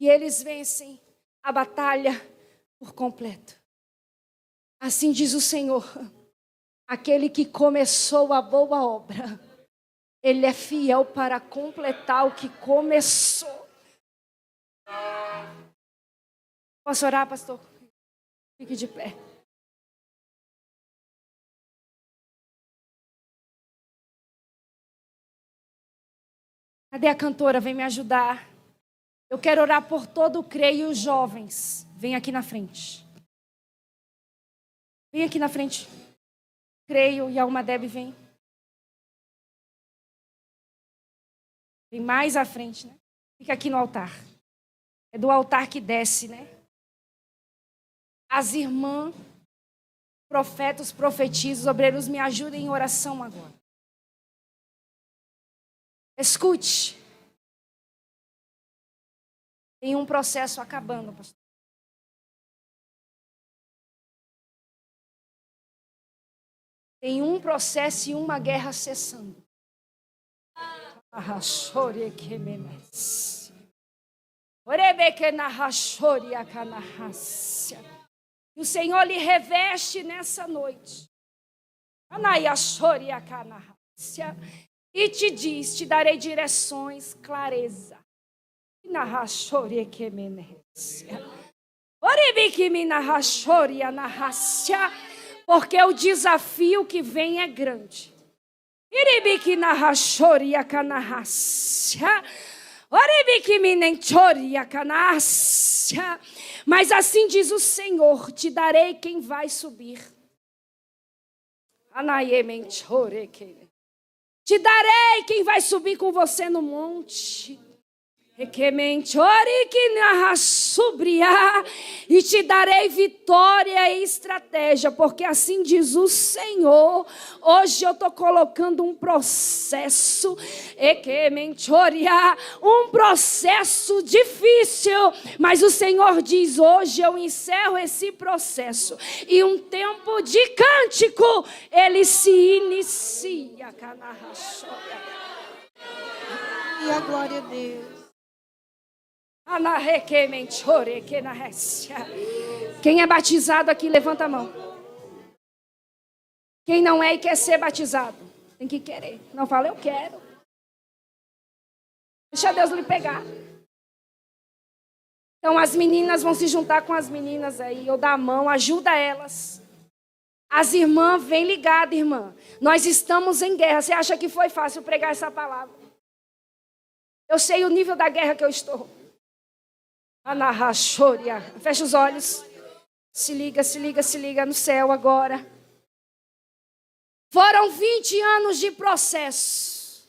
E eles vencem a batalha por completo. Assim diz o Senhor: aquele que começou a boa obra, Ele é fiel para completar o que começou. Posso orar, pastor? Fique de pé. Cadê a cantora? Vem me ajudar. Eu quero orar por todo o CREI e os jovens. Vem aqui na frente. Vem aqui na frente. Creio e a Alma Deb vem. Vem mais à frente, né? Fica aqui no altar. É do altar que desce, né? As irmãs, profetas, profetizam, os obreiros, me ajudem em oração agora. Escute. Tem um processo acabando, pastor. Tem um processo e uma guerra cessando. E o Senhor lhe reveste nessa noite. E te diz, te darei direções, clareza. Porque o desafio que vem é grande. Mas assim diz o Senhor, te darei quem vai subir. Te darei quem vai subir com você no monte. E te darei vitória e estratégia, porque assim diz o Senhor. Hoje eu estou colocando um processo, um processo difícil, mas o Senhor diz: hoje eu encerro esse processo e um tempo de cântico ele se inicia. E a glória a Deus. Quem é batizado aqui, levanta a mão. Quem não é e quer ser batizado, tem que querer. Não fala, eu quero. Deixa Deus lhe pegar. Então as meninas vão se juntar com as meninas aí, eu dar a mão, ajuda elas. As irmãs, vem ligada, irmã. Nós estamos em guerra. Você acha que foi fácil pregar essa palavra? Eu sei o nível da guerra que eu estou. Fecha os olhos. Se liga no céu agora. Foram 20 anos de processo.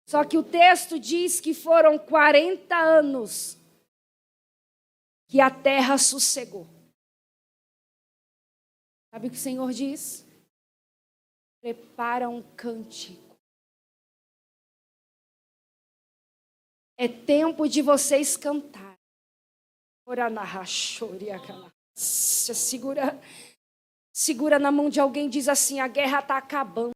Só que o texto diz que foram 40 anos que a terra sossegou. Sabe o que o Senhor diz? Prepara um cântico. É tempo de vocês cantar. Segura na mão de alguém e diz assim: a guerra está acabando.